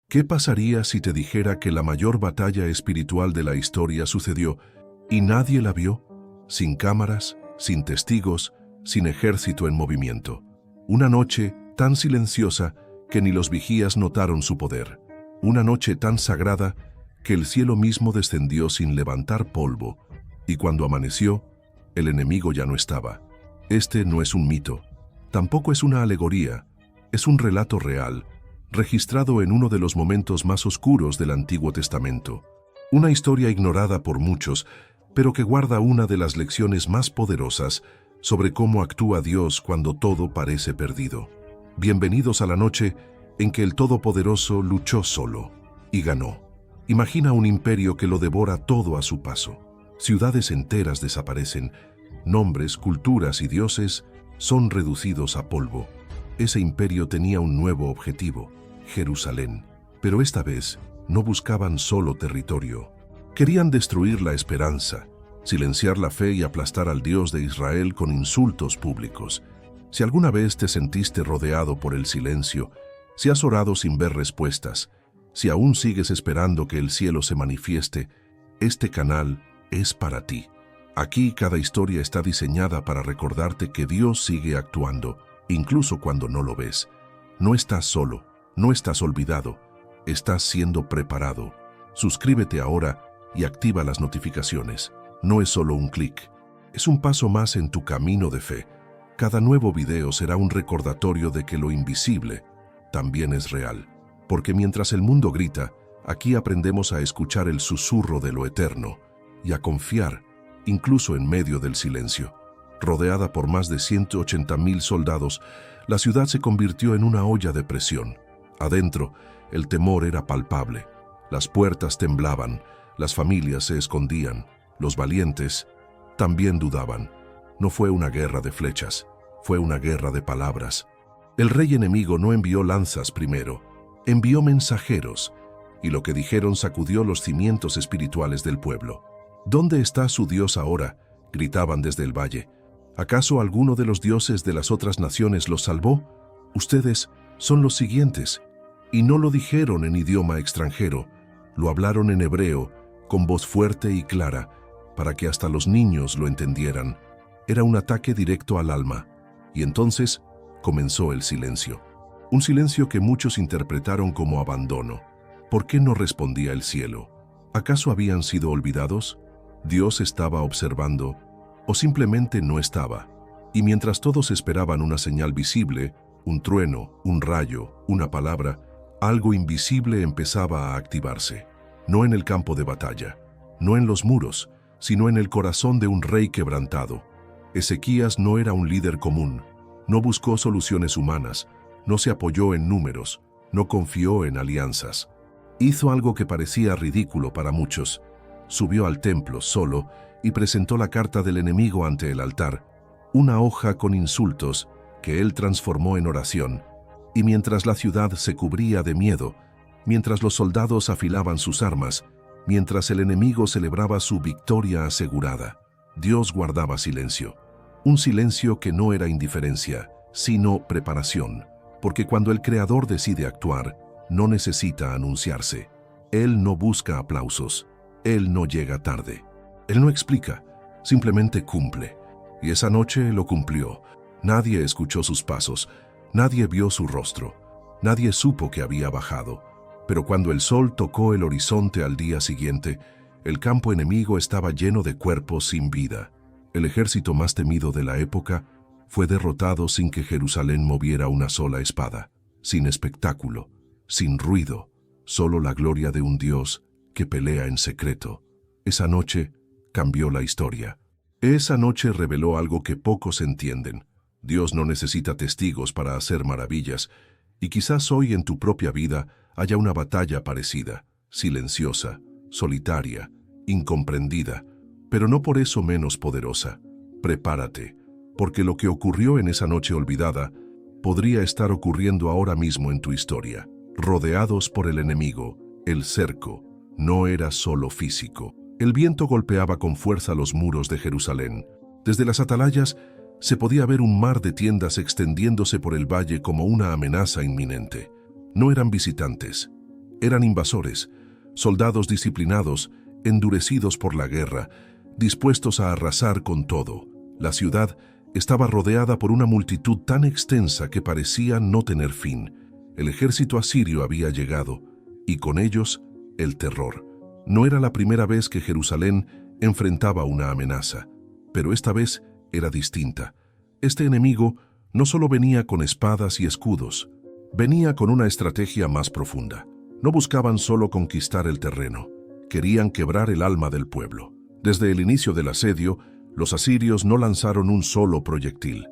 ¿Qué pasaría si te dijera que la mayor batalla espiritual de la historia sucedió y nadie la vio? Sin cámaras, sin testigos, sin ejército en movimiento. Una noche tan silenciosa que ni los vigías notaron su poder. Una noche tan sagrada que el cielo mismo descendió sin levantar polvo, y cuando amaneció, el enemigo ya no estaba. Este no es un mito, tampoco es una alegoría, es un relato real, registrado en uno de los momentos más oscuros del Antiguo Testamento. Una historia ignorada por muchos, pero que guarda una de las lecciones más poderosas sobre cómo actúa Dios cuando todo parece perdido. Bienvenidos a la noche en que el Todopoderoso luchó solo y ganó. Imagina un imperio que lo devora todo a su paso. Ciudades enteras desaparecen, nombres, culturas y dioses son reducidos a polvo. Ese imperio tenía un nuevo objetivo, Jerusalén. Pero esta vez no buscaban solo territorio. Querían destruir la esperanza, silenciar la fe y aplastar al Dios de Israel con insultos públicos. Si alguna vez te sentiste rodeado por el silencio, si has orado sin ver respuestas, si aún sigues esperando que el cielo se manifieste, este canal es para ti. Aquí cada historia está diseñada para recordarte que Dios sigue actuando, incluso cuando no lo ves. No estás solo, no estás olvidado, estás siendo preparado. Suscríbete ahora y activa las notificaciones. No es solo un clic, es un paso más en tu camino de fe. Cada nuevo video será un recordatorio de que lo invisible también es real. Porque mientras el mundo grita, aquí aprendemos a escuchar el susurro de lo eterno y a confiar, incluso en medio del silencio. Rodeada por más de 180,000 soldados, la ciudad se convirtió en una olla de presión. Adentro, el temor era palpable. Las puertas temblaban, las familias se escondían, los valientes también dudaban. No fue una guerra de flechas, fue una guerra de palabras. El rey enemigo no envió lanzas primero, envió mensajeros, y lo que dijeron sacudió los cimientos espirituales del pueblo. ¿Dónde está su Dios ahora?, gritaban desde el valle. ¿Acaso alguno de los dioses de las otras naciones los salvó? Ustedes son los siguientes. Y no lo dijeron en idioma extranjero, lo hablaron en hebreo, con voz fuerte y clara, para que hasta los niños lo entendieran. Era un ataque directo al alma, y entonces comenzó el silencio. Un silencio que muchos interpretaron como abandono. ¿Por qué no respondía el cielo? ¿Acaso habían sido olvidados? ¿Dios estaba observando? ¿O simplemente no estaba? Y mientras todos esperaban una señal visible, un trueno, un rayo, una palabra, algo invisible empezaba a activarse. No en el campo de batalla, no en los muros, sino en el corazón de un rey quebrantado. Ezequías no era un líder común, no buscó soluciones humanas, no se apoyó en números, no confió en alianzas. Hizo algo que parecía ridículo para muchos. Subió al templo solo y presentó la carta del enemigo ante el altar, una hoja con insultos que él transformó en oración. Y mientras la ciudad se cubría de miedo, mientras los soldados afilaban sus armas, mientras el enemigo celebraba su victoria asegurada, Dios guardaba silencio. Un silencio que no era indiferencia, sino preparación, porque cuando el Creador decide actuar, no necesita anunciarse. Él no busca aplausos, Él no llega tarde. Él no explica, simplemente cumple. Y esa noche lo cumplió. Nadie escuchó sus pasos, nadie vio su rostro, nadie supo que había bajado. Pero cuando el sol tocó el horizonte al día siguiente, el campo enemigo estaba lleno de cuerpos sin vida. El ejército más temido de la época fue derrotado sin que Jerusalén moviera una sola espada, sin espectáculo, sin ruido, solo la gloria de un Dios que pelea en secreto. Esa noche cambió la historia. Esa noche reveló algo que pocos entienden. Dios no necesita testigos para hacer maravillas, y quizás hoy en tu propia vida haya una batalla parecida, silenciosa, solitaria, incomprendida, pero no por eso menos poderosa. Prepárate, porque lo que ocurrió en esa noche olvidada podría estar ocurriendo ahora mismo en tu historia. Rodeados por el enemigo, el cerco no era solo físico. El viento golpeaba con fuerza los muros de Jerusalén. Desde las atalayas se podía ver un mar de tiendas extendiéndose por el valle como una amenaza inminente. No eran visitantes, Eran invasores, soldados disciplinados, endurecidos por la guerra, dispuestos a arrasar con todo. La ciudad estaba rodeada por una multitud tan extensa que parecía no tener fin. El ejército asirio había llegado, y con ellos el terror. No era la primera vez que Jerusalén enfrentaba una amenaza, pero esta vez era distinta. Este enemigo no solo venía con espadas y escudos, venía con una estrategia más profunda. No buscaban solo conquistar el terreno, querían quebrar el alma del pueblo. Desde el inicio del asedio, los asirios no lanzaron un solo proyectil.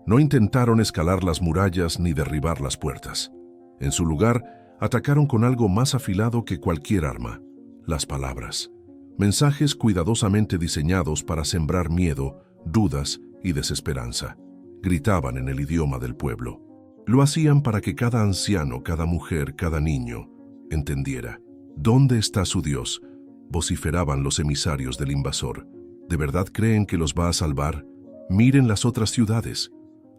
No intentaron escalar las murallas ni derribar las puertas. En su lugar, atacaron con algo más afilado que cualquier arma: las palabras. Mensajes cuidadosamente diseñados para sembrar miedo, dudas y desesperanza. Gritaban en el idioma del pueblo. Lo hacían para que cada anciano, cada mujer, cada niño entendiera. ¿Dónde está su Dios?, vociferaban los emisarios del invasor. ¿De verdad creen que los va a salvar? Miren las otras ciudades.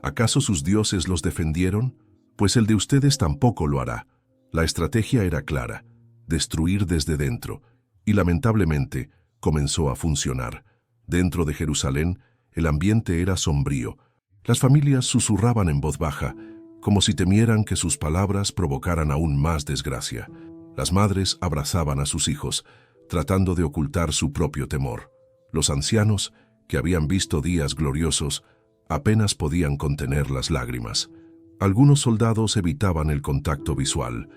¿Acaso sus dioses los defendieron? Pues el de ustedes tampoco lo hará. La estrategia era clara: destruir desde dentro, y lamentablemente comenzó a funcionar. Dentro de Jerusalén, el ambiente era sombrío. Las familias susurraban en voz baja, como si temieran que sus palabras provocaran aún más desgracia. Las madres abrazaban a sus hijos, tratando de ocultar su propio temor. Los ancianos, que habían visto días gloriosos, apenas podían contener las lágrimas. Algunos soldados evitaban el contacto visual.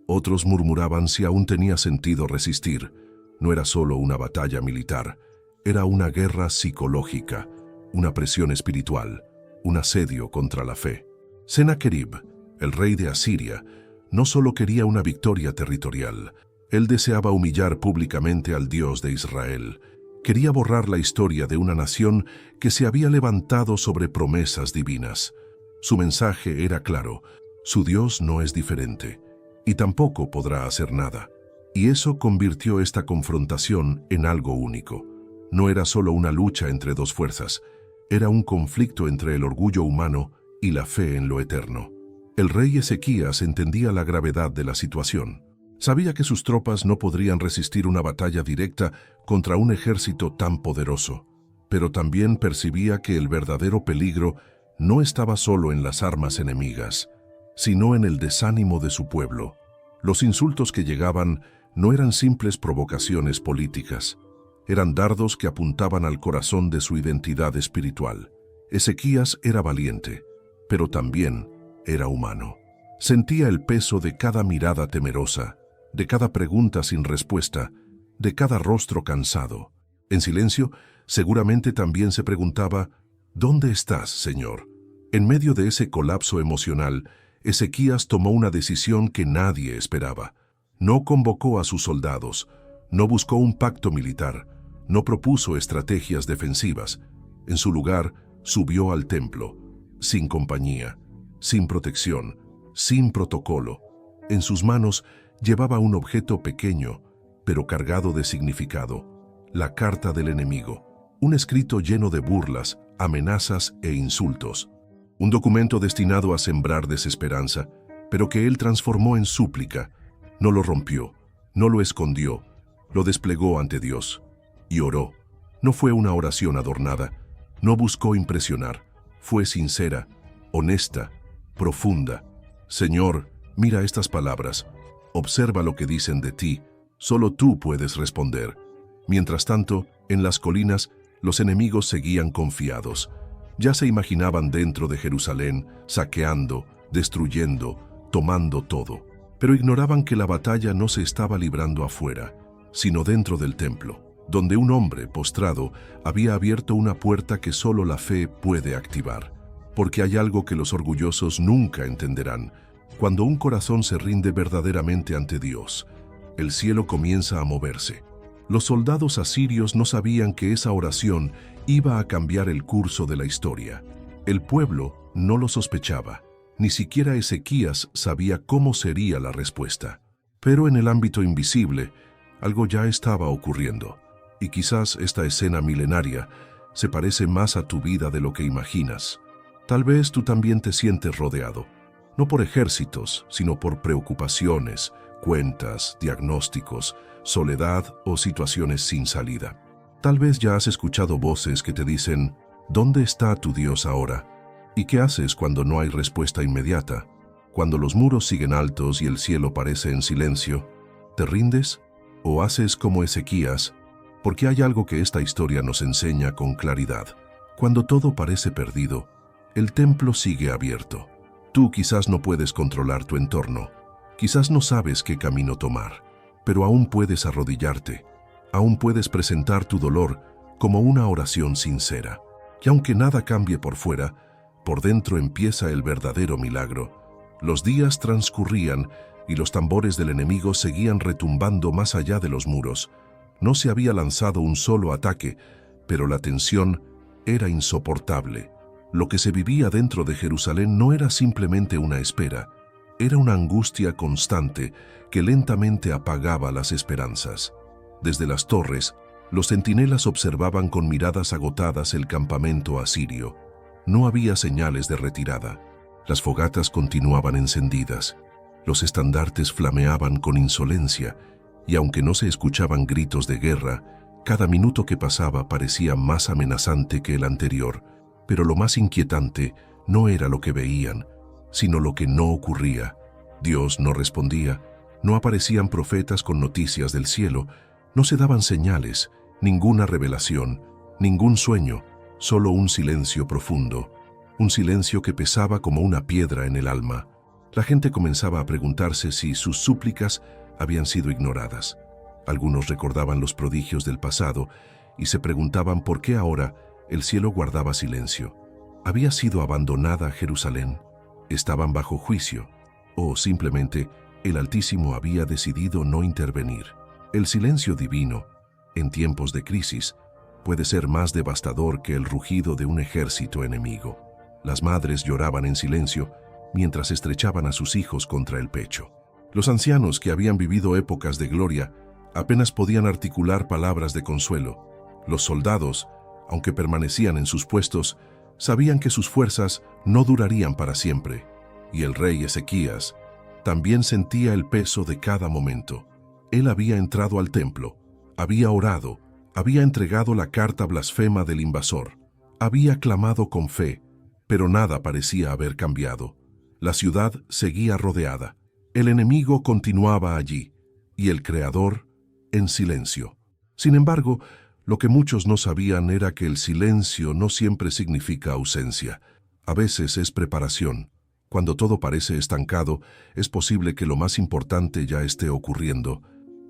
Otros murmuraban si aún tenía sentido resistir. No era solo una batalla militar, era una guerra psicológica, una presión espiritual, un asedio contra la fe. Sennacherib, el rey de Asiria, no solo quería una victoria territorial, él deseaba humillar públicamente al Dios de Israel. Quería borrar la historia de una nación que se había levantado sobre promesas divinas. Su mensaje era claro: su Dios no es diferente, y tampoco podrá hacer nada. Y eso convirtió esta confrontación en algo único. No era solo una lucha entre dos fuerzas, era un conflicto entre el orgullo humano y la fe en lo eterno. El rey Ezequías entendía la gravedad de la situación. Sabía que sus tropas no podrían resistir una batalla directa contra un ejército tan poderoso, pero también percibía que el verdadero peligro no estaba solo en las armas enemigas, sino en el desánimo de su pueblo. Los insultos que llegaban no eran simples provocaciones políticas, eran dardos que apuntaban al corazón de su identidad espiritual. Ezequías era valiente, pero también era humano. Sentía el peso de cada mirada temerosa, de cada pregunta sin respuesta, de cada rostro cansado. En silencio, seguramente también se preguntaba: ¿dónde estás, Señor? En medio de ese colapso emocional, Ezequías tomó una decisión que nadie esperaba. No convocó a sus soldados, no buscó un pacto militar, no propuso estrategias defensivas. En su lugar, subió al templo, sin compañía, sin protección, sin protocolo. En sus manos llevaba un objeto pequeño, pero cargado de significado: la carta del enemigo, un escrito lleno de burlas, amenazas e insultos. Un documento destinado a sembrar desesperanza, pero que él transformó en súplica. No lo rompió, no lo escondió, lo desplegó ante Dios y oró. No fue una oración adornada, no buscó impresionar, fue sincera, honesta, profunda. Señor, mira estas palabras, observa lo que dicen de ti, solo tú puedes responder. Mientras tanto, en las colinas, los enemigos seguían confiados. Ya se imaginaban dentro de Jerusalén, saqueando, destruyendo, tomando todo. Pero ignoraban que la batalla no se estaba librando afuera, sino dentro del templo, donde un hombre postrado había abierto una puerta que solo la fe puede activar. Porque hay algo que los orgullosos nunca entenderán: cuando un corazón se rinde verdaderamente ante Dios, el cielo comienza a moverse. Los soldados asirios no sabían que esa oración iba a cambiar el curso de la historia. El pueblo no lo sospechaba. Ni siquiera Ezequías sabía cómo sería la respuesta. Pero en el ámbito invisible, algo ya estaba ocurriendo. Y quizás esta escena milenaria se parece más a tu vida de lo que imaginas. Tal vez tú también te sientes rodeado, no por ejércitos, sino por preocupaciones, cuentas, diagnósticos, soledad o situaciones sin salida. Tal vez ya has escuchado voces que te dicen, ¿dónde está tu Dios ahora? ¿Y qué haces cuando no hay respuesta inmediata? Cuando los muros siguen altos y el cielo parece en silencio, ¿te rindes? ¿O haces como Ezequías? Porque hay algo que esta historia nos enseña con claridad. Cuando todo parece perdido, el templo sigue abierto. Tú quizás no puedes controlar tu entorno, quizás no sabes qué camino tomar, pero aún puedes arrodillarte, aún puedes presentar tu dolor como una oración sincera. Y aunque nada cambie por fuera, por dentro empieza el verdadero milagro. Los días transcurrían y los tambores del enemigo seguían retumbando más allá de los muros. No se había lanzado un solo ataque, pero la tensión era insoportable. Lo que se vivía dentro de Jerusalén no era simplemente una espera, era una angustia constante que lentamente apagaba las esperanzas. Desde las torres, los centinelas observaban con miradas agotadas el campamento asirio. No había señales de retirada. Las fogatas continuaban encendidas, los estandartes flameaban con insolencia, y aunque no se escuchaban gritos de guerra, cada minuto que pasaba parecía más amenazante que el anterior. Pero lo más inquietante no era lo que veían, sino lo que no ocurría. Dios no respondía, no aparecían profetas con noticias del cielo, no se daban señales, ninguna revelación, ningún sueño, solo un silencio profundo. Un silencio que pesaba como una piedra en el alma. La gente comenzaba a preguntarse si sus súplicas habían sido ignoradas. Algunos recordaban los prodigios del pasado y se preguntaban por qué ahora el cielo guardaba silencio. ¿Había sido abandonada Jerusalén? ¿Estaban bajo juicio? ¿O simplemente el Altísimo había decidido no intervenir? El silencio divino, en tiempos de crisis, puede ser más devastador que el rugido de un ejército enemigo. Las madres lloraban en silencio mientras estrechaban a sus hijos contra el pecho. Los ancianos que habían vivido épocas de gloria apenas podían articular palabras de consuelo. Los soldados, aunque permanecían en sus puestos, sabían que sus fuerzas no durarían para siempre. Y el rey Ezequías también sentía el peso de cada momento. Él había entrado al templo, había orado, había entregado la carta blasfema del invasor, había clamado con fe, pero nada parecía haber cambiado. La ciudad seguía rodeada, el enemigo continuaba allí, y el Creador en silencio. Sin embargo, lo que muchos no sabían era que el silencio no siempre significa ausencia. A veces es preparación. Cuando todo parece estancado, es posible que lo más importante ya esté ocurriendo,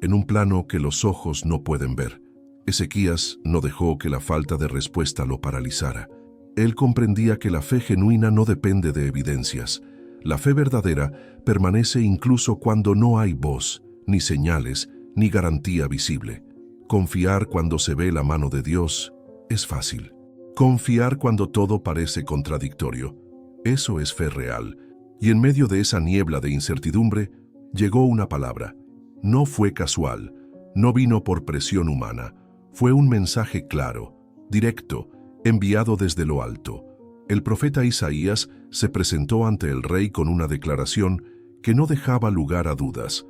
en un plano que los ojos no pueden ver. Ezequías no dejó que la falta de respuesta lo paralizara. Él comprendía que la fe genuina no depende de evidencias. La fe verdadera permanece incluso cuando no hay voz, ni señales, ni garantía visible. Confiar cuando se ve la mano de Dios es fácil. Confiar cuando todo parece contradictorio, eso es fe real. Y en medio de esa niebla de incertidumbre, llegó una palabra. No fue casual, no vino por presión humana. Fue un mensaje claro, directo, enviado desde lo alto. El profeta Isaías se presentó ante el rey con una declaración que no dejaba lugar a dudas.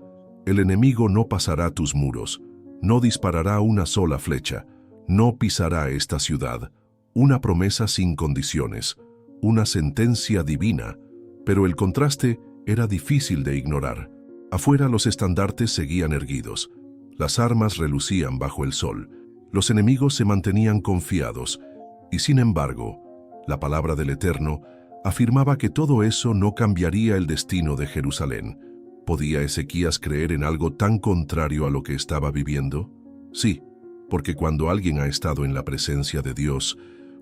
El enemigo no pasará tus muros, no disparará una sola flecha, no pisará esta ciudad. Una promesa sin condiciones, una sentencia divina, pero el contraste era difícil de ignorar. Afuera los estandartes seguían erguidos, las armas relucían bajo el sol, los enemigos se mantenían confiados, y sin embargo, la palabra del Eterno afirmaba que todo eso no cambiaría el destino de Jerusalén. ¿Podía Ezequías creer en algo tan contrario a lo que estaba viviendo? Sí, porque cuando alguien ha estado en la presencia de Dios,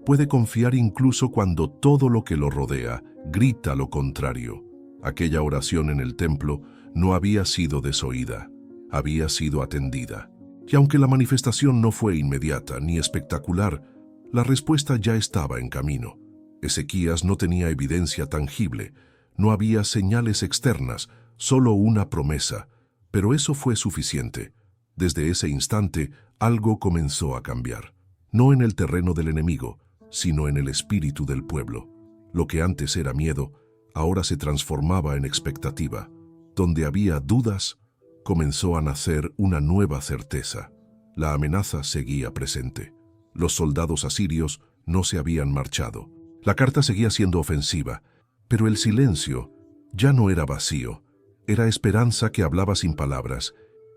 puede confiar incluso cuando todo lo que lo rodea grita lo contrario. Aquella oración en el templo no había sido desoída, había sido atendida. Y aunque la manifestación no fue inmediata ni espectacular, la respuesta ya estaba en camino. Ezequías no tenía evidencia tangible, no había señales externas, solo una promesa, pero eso fue suficiente. Desde ese instante, algo comenzó a cambiar. No en el terreno del enemigo, sino en el espíritu del pueblo. Lo que antes era miedo, ahora se transformaba en expectativa. Donde había dudas, comenzó a nacer una nueva certeza. La amenaza seguía presente. Los soldados asirios no se habían marchado. La carta seguía siendo ofensiva, pero el silencio ya no era vacío. Era esperanza que hablaba sin palabras.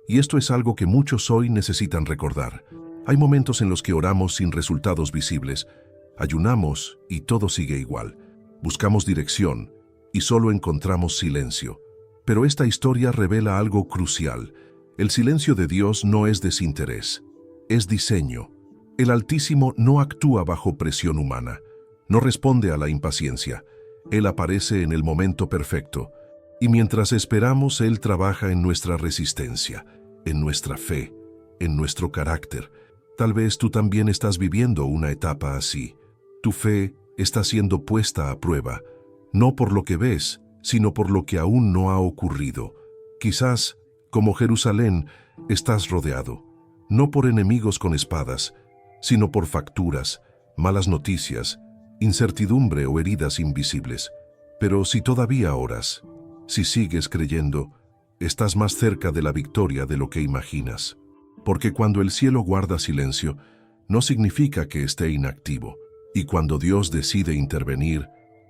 Y esto es algo que muchos hoy necesitan recordar. Hay momentos en los que oramos sin resultados visibles. Ayunamos y todo sigue igual. Buscamos dirección y solo encontramos silencio. Pero esta historia revela algo crucial. El silencio de Dios no es desinterés, es diseño. El Altísimo no actúa bajo presión humana, no responde a la impaciencia. Él aparece en el momento perfecto. Y mientras esperamos, Él trabaja en nuestra resistencia, en nuestra fe, en nuestro carácter. Tal vez tú también estás viviendo una etapa así. Tu fe está siendo puesta a prueba, no por lo que ves, sino por lo que aún no ha ocurrido. Quizás, como Jerusalén, estás rodeado, no por enemigos con espadas, sino por facturas, malas noticias, incertidumbre o heridas invisibles. Pero si todavía oras, si sigues creyendo, estás más cerca de la victoria de lo que imaginas. Porque cuando el cielo guarda silencio, no significa que esté inactivo. Y cuando Dios decide intervenir,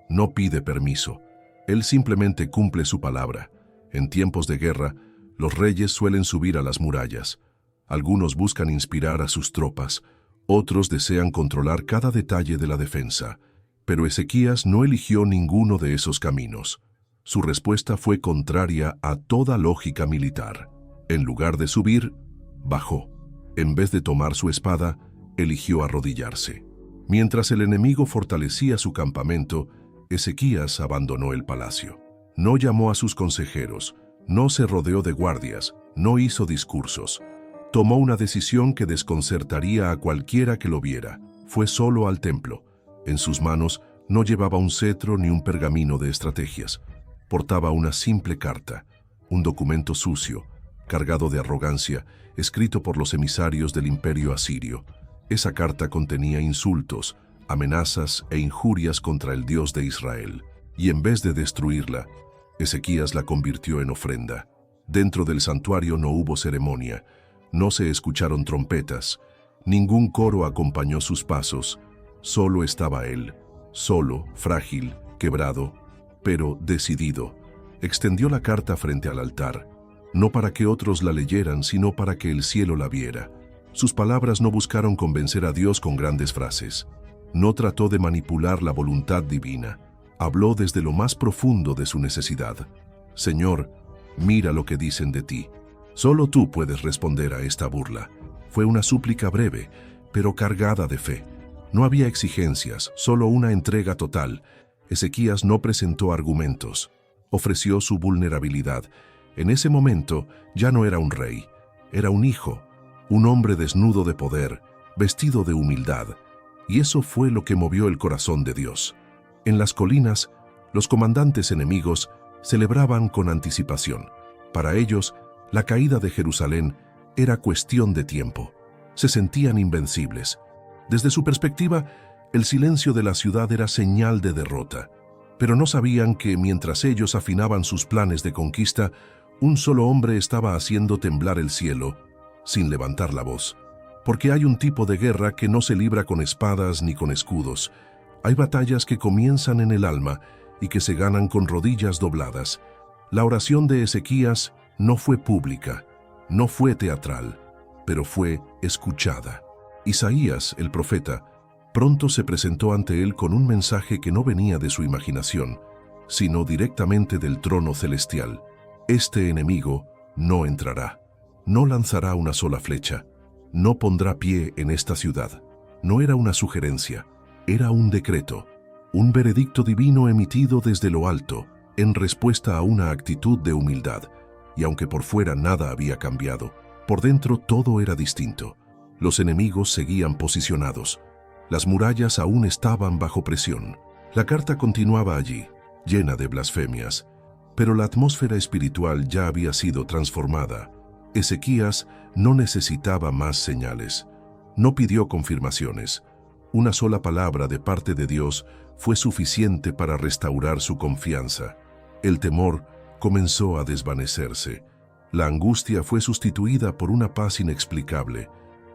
no pide permiso. Él simplemente cumple su palabra. En tiempos de guerra, los reyes suelen subir a las murallas. Algunos buscan inspirar a sus tropas, otros desean controlar cada detalle de la defensa. Pero Ezequías no eligió ninguno de esos caminos. Su respuesta fue contraria a toda lógica militar. En lugar de subir, bajó. En vez de tomar su espada, eligió arrodillarse. Mientras el enemigo fortalecía su campamento, Ezequías abandonó el palacio. No llamó a sus consejeros, no se rodeó de guardias, no hizo discursos. Tomó una decisión que desconcertaría a cualquiera que lo viera. Fue solo al templo. En sus manos no llevaba un cetro ni un pergamino de estrategias. Portaba una simple carta, un documento sucio, cargado de arrogancia, escrito por los emisarios del imperio asirio. Esa carta contenía insultos, amenazas e injurias contra el Dios de Israel. Y en vez de destruirla, Ezequías la convirtió en ofrenda. Dentro del santuario no hubo ceremonia, no se escucharon trompetas, ningún coro acompañó sus pasos, solo estaba él, solo, frágil, quebrado, pero decidido. Extendió la carta frente al altar, no para que otros la leyeran, sino para que el cielo la viera. Sus palabras no buscaron convencer a Dios con grandes frases. No trató de manipular la voluntad divina. Habló desde lo más profundo de su necesidad. Señor, mira lo que dicen de ti. Solo tú puedes responder a esta burla. Fue una súplica breve, pero cargada de fe. No había exigencias, solo una entrega total. Ezequías no presentó argumentos. Ofreció su vulnerabilidad. En ese momento ya no era un rey, era un hijo, un hombre desnudo de poder, vestido de humildad. Y eso fue lo que movió el corazón de Dios. En las colinas, los comandantes enemigos celebraban con anticipación. Para ellos, la caída de Jerusalén era cuestión de tiempo. Se sentían invencibles. Desde su perspectiva, el silencio de la ciudad era señal de derrota. Pero no sabían que mientras ellos afinaban sus planes de conquista, un solo hombre estaba haciendo temblar el cielo, sin levantar la voz. Porque hay un tipo de guerra que no se libra con espadas ni con escudos. Hay batallas que comienzan en el alma y que se ganan con rodillas dobladas. La oración de Ezequías no fue pública, no fue teatral, pero fue escuchada. Isaías, el profeta, pronto se presentó ante él con un mensaje que no venía de su imaginación, sino directamente del trono celestial. Este enemigo no entrará, no lanzará una sola flecha, no pondrá pie en esta ciudad. No era una sugerencia, era un decreto, un veredicto divino emitido desde lo alto, en respuesta a una actitud de humildad. Y aunque por fuera nada había cambiado, por dentro todo era distinto. Los enemigos seguían posicionados. Las murallas aún estaban bajo presión. La carta continuaba allí, llena de blasfemias, pero la atmósfera espiritual ya había sido transformada. Ezequías no necesitaba más señales. No pidió confirmaciones. Una sola palabra de parte de Dios fue suficiente para restaurar su confianza. El temor comenzó a desvanecerse. La angustia fue sustituida por una paz inexplicable,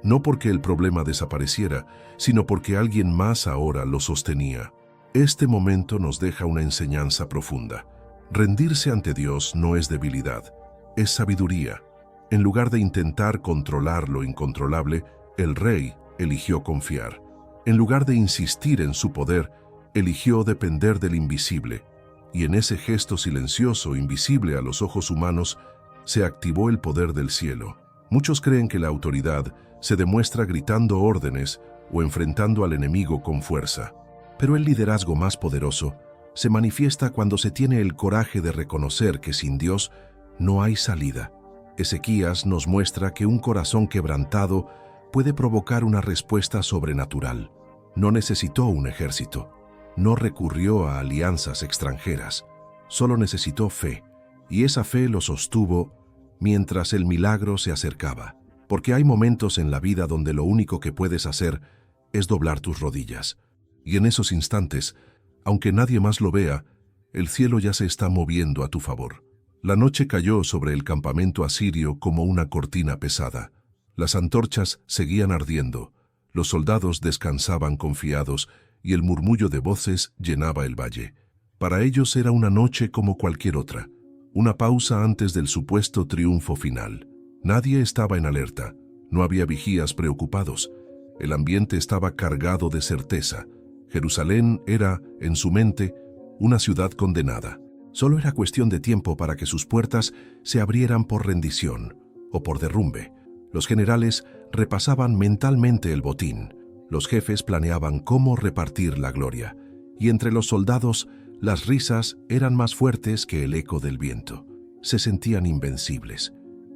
no porque el problema desapareciera, sino porque alguien más ahora lo sostenía. Este momento nos deja una enseñanza profunda. Rendirse ante Dios no es debilidad, es sabiduría. En lugar de intentar controlar lo incontrolable, el rey eligió confiar. En lugar de insistir en su poder, eligió depender del invisible. Y en ese gesto silencioso, invisible a los ojos humanos, se activó el poder del cielo. Muchos creen que la autoridad se demuestra gritando órdenes o enfrentando al enemigo con fuerza. Pero el liderazgo más poderoso se manifiesta cuando se tiene el coraje de reconocer que sin Dios no hay salida. Ezequías nos muestra que un corazón quebrantado puede provocar una respuesta sobrenatural. No necesitó un ejército, no recurrió a alianzas extranjeras, solo necesitó fe, y esa fe lo sostuvo mientras el milagro se acercaba. Porque hay momentos en la vida donde lo único que puedes hacer es doblar tus rodillas. Y en esos instantes, aunque nadie más lo vea, el cielo ya se está moviendo a tu favor. La noche cayó sobre el campamento asirio como una cortina pesada. Las antorchas seguían ardiendo, los soldados descansaban confiados y el murmullo de voces llenaba el valle. Para ellos era una noche como cualquier otra, una pausa antes del supuesto triunfo final. Nadie estaba en alerta, no había vigías preocupados. El ambiente estaba cargado de certeza. Jerusalén era, en su mente, una ciudad condenada. Solo era cuestión de tiempo para que sus puertas se abrieran por rendición o por derrumbe. Los generales repasaban mentalmente el botín. Los jefes planeaban cómo repartir la gloria. Y entre los soldados, las risas eran más fuertes que el eco del viento. Se sentían invencibles.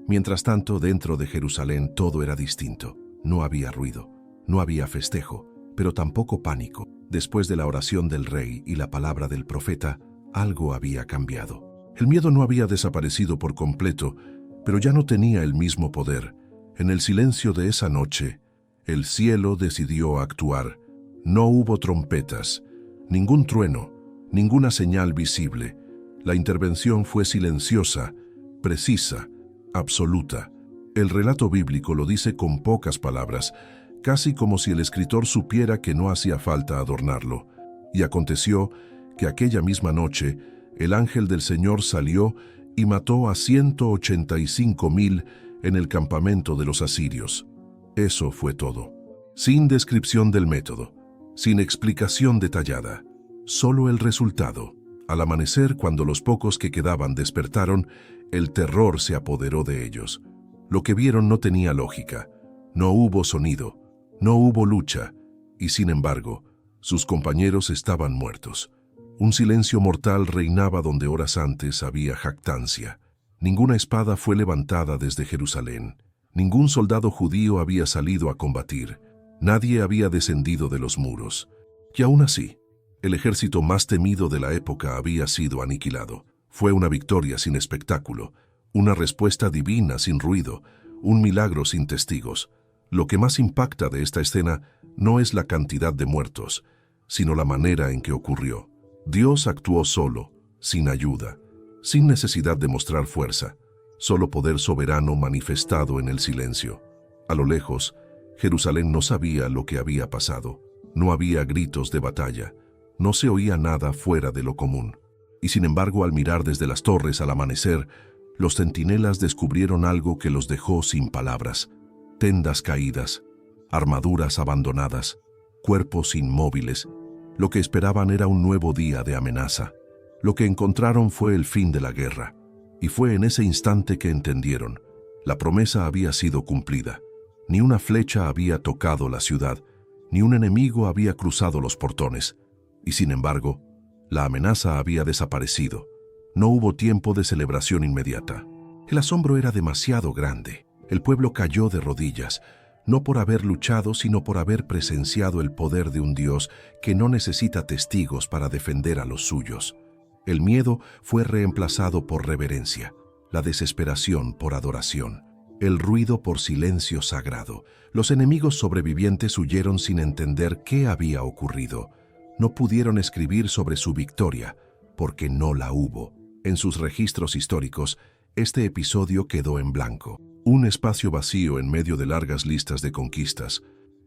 Mientras tanto, dentro de Jerusalén todo era distinto. No había ruido, no había festejo, pero tampoco pánico. Después de la oración del rey y la palabra del profeta, algo había cambiado. El miedo no había desaparecido por completo, pero ya no tenía el mismo poder. En el silencio de esa noche, el cielo decidió actuar. No hubo trompetas, ningún trueno, ninguna señal visible. La intervención fue silenciosa, precisa, absoluta. El relato bíblico lo dice con pocas palabras, casi como si el escritor supiera que no hacía falta adornarlo. Y aconteció que aquella misma noche, el ángel del Señor salió y mató a 185,000 en el campamento de los asirios. Eso fue todo. Sin descripción del método, sin explicación detallada, solo el resultado. Al amanecer, cuando los pocos que quedaban despertaron, el terror se apoderó de ellos. Lo que vieron no tenía lógica. No hubo sonido, no hubo lucha, y sin embargo, sus compañeros estaban muertos. Un silencio mortal reinaba donde horas antes había jactancia. Ninguna espada fue levantada desde Jerusalén. Ningún soldado judío había salido a combatir. Nadie había descendido de los muros. Y aún así, el ejército más temido de la época había sido aniquilado. Fue una victoria sin espectáculo, una respuesta divina sin ruido, un milagro sin testigos. Lo que más impacta de esta escena no es la cantidad de muertos, sino la manera en que ocurrió. Dios actuó solo, sin ayuda, sin necesidad de mostrar fuerza, solo poder soberano manifestado en el silencio. A lo lejos, Jerusalén no sabía lo que había pasado. No había gritos de batalla, no se oía nada fuera de lo común. Y sin embargo, al mirar desde las torres al amanecer, los centinelas descubrieron algo que los dejó sin palabras. Tendas caídas, armaduras abandonadas, cuerpos inmóviles. Lo que esperaban era un nuevo día de amenaza. Lo que encontraron fue el fin de la guerra. Y fue en ese instante que entendieron. La promesa había sido cumplida. Ni una flecha había tocado la ciudad, ni un enemigo había cruzado los portones. Y sin embargo, la amenaza había desaparecido. No hubo tiempo de celebración inmediata. El asombro era demasiado grande. El pueblo cayó de rodillas, no por haber luchado, sino por haber presenciado el poder de un Dios que no necesita testigos para defender a los suyos. El miedo fue reemplazado por reverencia, la desesperación por adoración, el ruido por silencio sagrado. Los enemigos sobrevivientes huyeron sin entender qué había ocurrido. No pudieron escribir sobre su victoria, porque no la hubo. En sus registros históricos, este episodio quedó en blanco. Un espacio vacío en medio de largas listas de conquistas.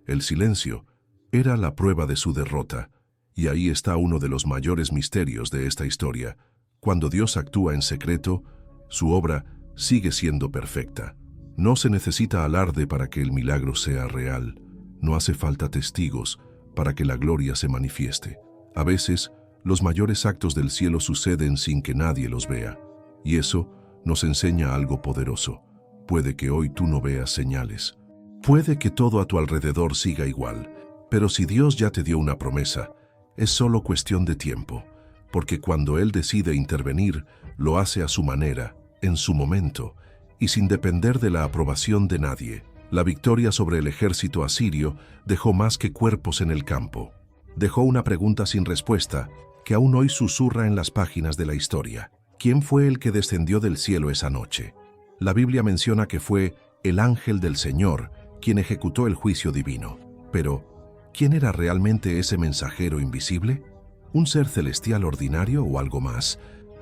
El silencio era la prueba de su derrota, y ahí está uno de los mayores misterios de esta historia. Cuando Dios actúa en secreto, su obra sigue siendo perfecta. No se necesita alarde para que el milagro sea real. No hace falta testigos para que la gloria se manifieste. A veces, los mayores actos del cielo suceden sin que nadie los vea, y eso nos enseña algo poderoso. Puede que hoy tú no veas señales. Puede que todo a tu alrededor siga igual, pero si Dios ya te dio una promesa, es solo cuestión de tiempo, porque cuando Él decide intervenir, lo hace a su manera, en su momento, y sin depender de la aprobación de nadie. La victoria sobre el ejército asirio dejó más que cuerpos en el campo. Dejó una pregunta sin respuesta que aún hoy susurra en las páginas de la historia. ¿Quién fue el que descendió del cielo esa noche? La Biblia menciona que fue el ángel del Señor quien ejecutó el juicio divino. Pero, ¿quién era realmente ese mensajero invisible? ¿Un ser celestial ordinario o algo más?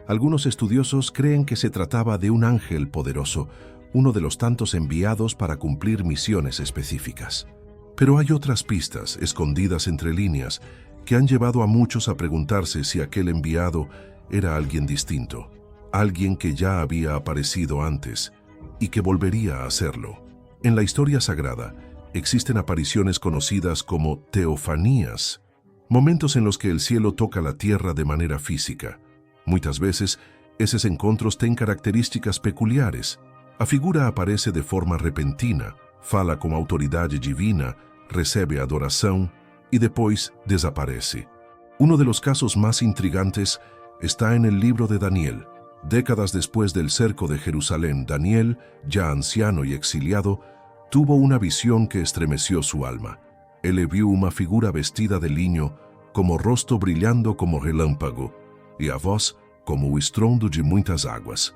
Algunos estudiosos creen que se trataba de un ángel poderoso, uno de los tantos enviados para cumplir misiones específicas. Pero hay otras pistas, escondidas entre líneas, que han llevado a muchos a preguntarse si aquel enviado era alguien distinto, alguien que ya había aparecido antes y que volvería a hacerlo. En la historia sagrada existen apariciones conocidas como teofanías, momentos en los que el cielo toca la tierra de manera física. Muchas veces, esos encontros tienen características peculiares. A figura aparece de forma repentina, fala com autoridade divina, recebe adoração y después desaparece. Uno de los casos más intrigantes está en el libro de Daniel. Décadas después del cerco de Jerusalén, Daniel, ya anciano y exiliado, tuvo una visión que estremeció su alma. Él vio una figura vestida de linho, como rosto brillando como relâmpago, e a voz como o estrondo de muitas águas.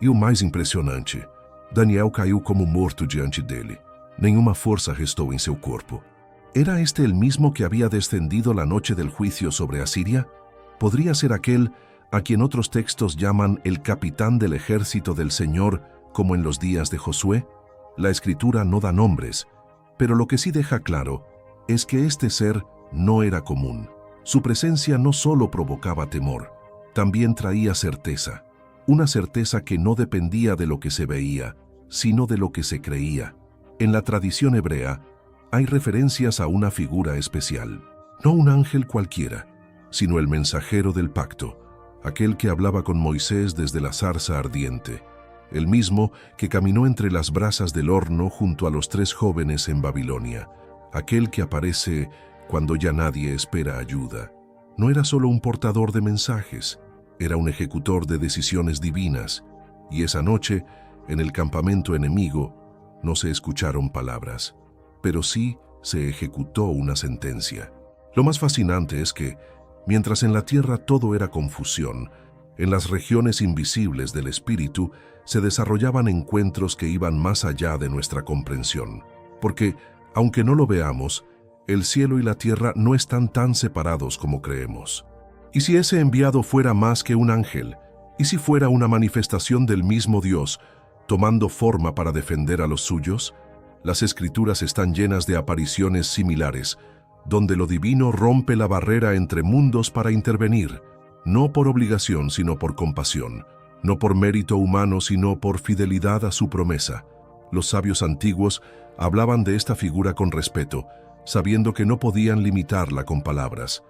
E o mais impressionante, Daniel caiu como morto diante dele. Nenhuma força restou em seu corpo. ¿Era este el mismo que había descendido la noche del juicio sobre Asiria? ¿Podría ser aquel a quien otros textos llaman el capitán del ejército del Señor, como en los días de Josué? La Escritura no da nombres, pero lo que sí deja claro es que este ser no era común. Su presencia no solo provocaba temor, también traía certeza, una certeza que no dependía de lo que se veía, sino de lo que se creía. En la tradición hebrea, hay referencias a una figura especial, no un ángel cualquiera, sino el mensajero del pacto, aquel que hablaba con Moisés desde la zarza ardiente, el mismo que caminó entre las brasas del horno junto a los 3 jóvenes en Babilonia, aquel que aparece cuando ya nadie espera ayuda. No era solo un portador de mensajes, era un ejecutor de decisiones divinas, y esa noche, en el campamento enemigo, no se escucharon palabras, pero sí se ejecutó una sentencia. Lo más fascinante es que, mientras en la tierra todo era confusión, en las regiones invisibles del espíritu se desarrollaban encuentros que iban más allá de nuestra comprensión. Porque, aunque no lo veamos, el cielo y la tierra no están tan separados como creemos. ¿Y si ese enviado fuera más que un ángel? ¿Y si fuera una manifestación del mismo Dios, tomando forma para defender a los suyos? Las Escrituras están llenas de apariciones similares, donde lo divino rompe la barrera entre mundos para intervenir, no por obligación sino por compasión, no por mérito humano sino por fidelidad a su promesa. Los sabios antiguos hablaban de esta figura con respeto, sabiendo que no podían limitarla con palabras.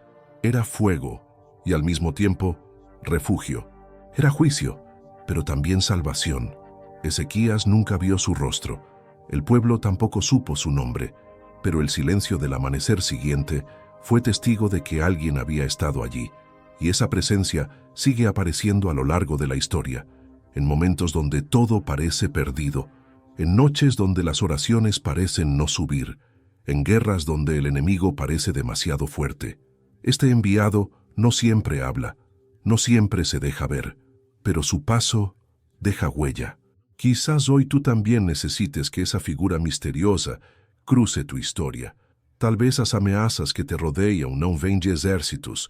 Era fuego y al mismo tiempo refugio. Era juicio, pero también salvación. Ezequías nunca vio su rostro. El pueblo tampoco supo su nombre, pero el silencio del amanecer siguiente fue testigo de que alguien había estado allí, y esa presencia sigue apareciendo a lo largo de la historia, en momentos donde todo parece perdido, en noches donde las oraciones parecen no subir, en guerras donde el enemigo parece demasiado fuerte. Este enviado no siempre habla, no siempre se deja ver, pero su paso deja huella. Quizás hoy tú también necesites que esa figura misteriosa cruce tu historia. Tal vez as ameaças que te rodeiam não vêm de exércitos,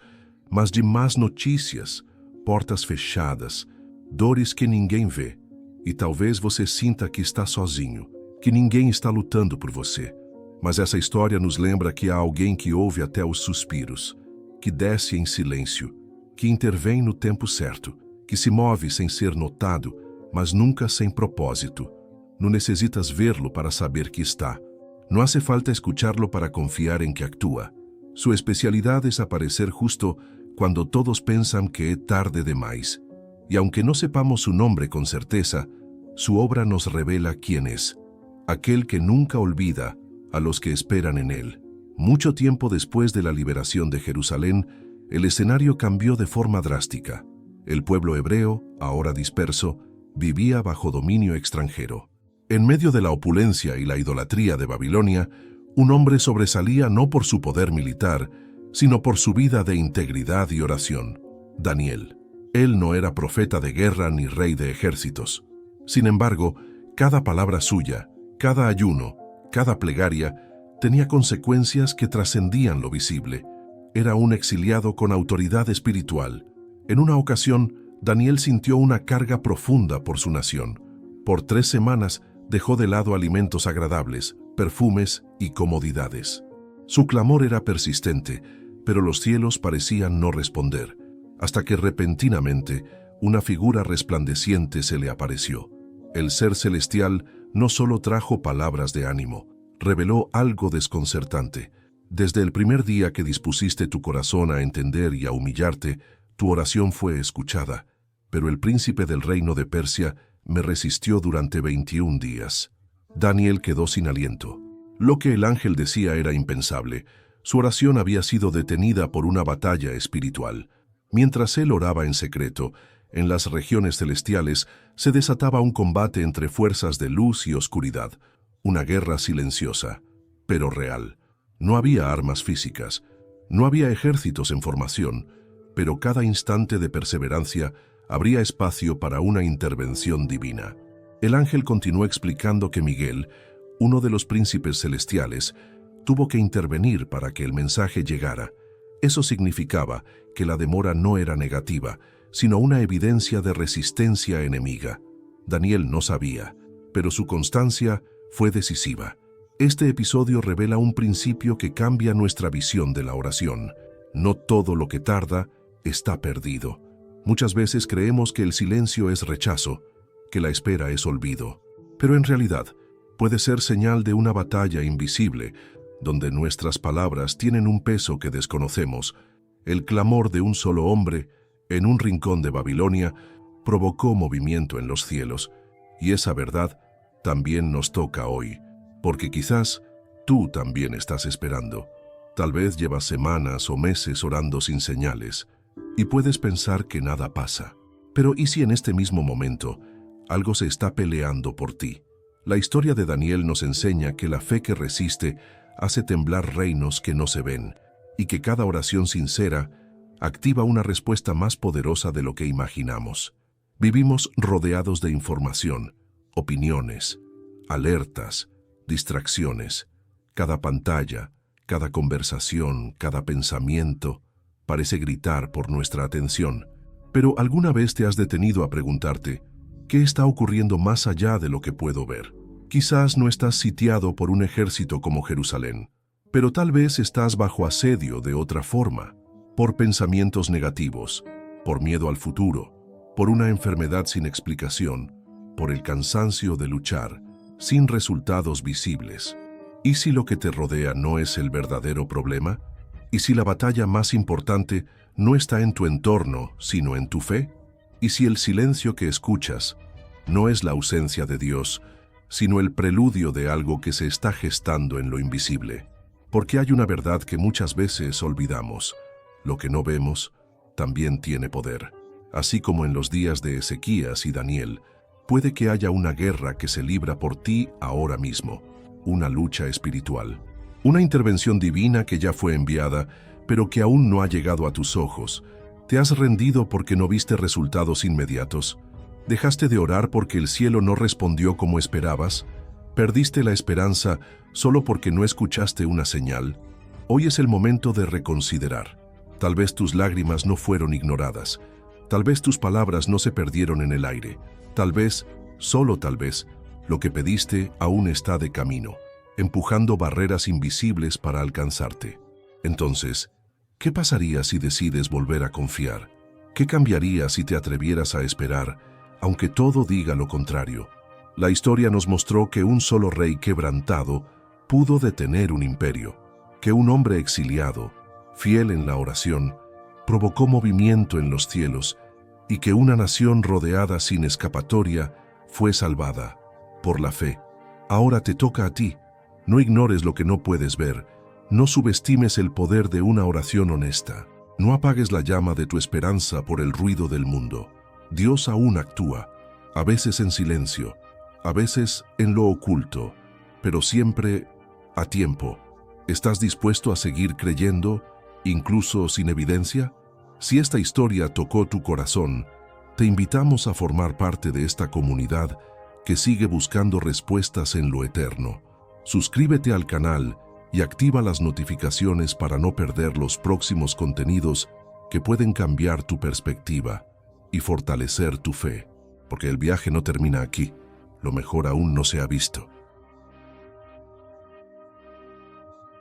mas de más notícias, portas fechadas, dores que ninguém vê. E talvez você sinta que está sozinho, que ninguém está lutando por você. Mas essa história nos lembra que há alguém que ouve até os suspiros, que desce em silêncio, que intervém no tempo certo, que se move sem ser notado, mas nunca sem propósito. Não necesitas verlo para saber que está. No hace falta escucharlo para confiar en que actúa. Su especialidad es aparecer justo cuando todos piensan que es tarde demais. Y aunque no sepamos su nombre con certeza, su obra nos revela quién es. Aquel que nunca olvida a los que esperan en él. Mucho tiempo después de la liberación de Jerusalén, el escenario cambió de forma drástica. El pueblo hebreo, ahora disperso, vivía bajo dominio extranjero. En medio de la opulencia y la idolatría de Babilonia, un hombre sobresalía no por su poder militar, sino por su vida de integridad y oración: Daniel. Él no era profeta de guerra ni rey de ejércitos. Sin embargo, cada palabra suya, cada ayuno, cada plegaria, tenía consecuencias que trascendían lo visible. Era un exiliado con autoridad espiritual. En una ocasión, Daniel sintió una carga profunda por su nación. Por 3 semanas dejó de lado alimentos agradables, perfumes y comodidades. Su clamor era persistente, pero los cielos parecían no responder, hasta que repentinamente una figura resplandeciente se le apareció. El ser celestial no solo trajo palabras de ánimo, reveló algo desconcertante. Desde el primer día que dispusiste tu corazón a entender y a humillarte, tu oración fue escuchada, pero el príncipe del reino de Persia me resistió durante 21 días. Daniel quedó sin aliento. Lo que el ángel decía era impensable. Su oración había sido detenida por una batalla espiritual. Mientras él oraba en secreto, en las regiones celestiales se desataba un combate entre fuerzas de luz y oscuridad, una guerra silenciosa, pero real. No había armas físicas, no había ejércitos en formación, pero cada instante de perseverancia habría espacio para una intervención divina. El ángel continuó explicando que Miguel, uno de los príncipes celestiales, tuvo que intervenir para que el mensaje llegara. Eso significaba que la demora no era negativa, sino una evidencia de resistencia enemiga. Daniel no sabía, pero su constancia fue decisiva. Este episodio revela un principio que cambia nuestra visión de la oración. No todo lo que tarda está perdido. Muchas veces creemos que el silencio es rechazo, que la espera es olvido, pero en realidad puede ser señal de una batalla invisible, donde nuestras palabras tienen un peso que desconocemos. El clamor de un solo hombre, en un rincón de Babilonia, provocó movimiento en los cielos, y esa verdad también nos toca hoy, porque quizás tú también estás esperando. Tal vez llevas semanas o meses orando sin señales, y puedes pensar que nada pasa. Pero ¿y si en este mismo momento algo se está peleando por ti? La historia de Daniel nos enseña que la fe que resiste hace temblar reinos que no se ven, y que cada oración sincera activa una respuesta más poderosa de lo que imaginamos. Vivimos rodeados de información, opiniones, alertas, distracciones. Cada pantalla, cada conversación, cada pensamiento parece gritar por nuestra atención. Pero ¿alguna vez te has detenido a preguntarte qué está ocurriendo más allá de lo que puedo ver? Quizás no estás sitiado por un ejército como Jerusalén, pero tal vez estás bajo asedio de otra forma, por pensamientos negativos, por miedo al futuro, por una enfermedad sin explicación, por el cansancio de luchar, sin resultados visibles. ¿Y si lo que te rodea no es el verdadero problema? ¿Y si la batalla más importante no está en tu entorno, sino en tu fe? ¿Y si el silencio que escuchas no es la ausencia de Dios, sino el preludio de algo que se está gestando en lo invisible? Porque hay una verdad que muchas veces olvidamos: lo que no vemos también tiene poder. Así como en los días de Ezequías y Daniel, puede que haya una guerra que se libra por ti ahora mismo, una lucha espiritual, una intervención divina que ya fue enviada, pero que aún no ha llegado a tus ojos. ¿Te has rendido porque no viste resultados inmediatos? ¿Dejaste de orar porque el cielo no respondió como esperabas? ¿Perdiste la esperanza solo porque no escuchaste una señal? Hoy es el momento de reconsiderar. Tal vez tus lágrimas no fueron ignoradas. Tal vez tus palabras no se perdieron en el aire. Tal vez solo tal vez, lo que pediste aún está de camino, empujando barreras invisibles para alcanzarte. Entonces, ¿qué pasaría si decides volver a confiar? ¿Qué cambiaría si te atrevieras a esperar, aunque todo diga lo contrario? La historia nos mostró que un solo rey quebrantado pudo detener un imperio, que un hombre exiliado, fiel en la oración, provocó movimiento en los cielos y que una nación rodeada sin escapatoria fue salvada por la fe. Ahora te toca a ti. No ignores lo que no puedes ver. No subestimes el poder de una oración honesta. No apagues la llama de tu esperanza por el ruido del mundo. Dios aún actúa, a veces en silencio, a veces en lo oculto, pero siempre a tiempo. ¿Estás dispuesto a seguir creyendo, incluso sin evidencia? Si esta historia tocó tu corazón, te invitamos a formar parte de esta comunidad que sigue buscando respuestas en lo eterno. Suscríbete al canal y activa las notificaciones para no perder los próximos contenidos que pueden cambiar tu perspectiva y fortalecer tu fe, porque el viaje no termina aquí, lo mejor aún no se ha visto.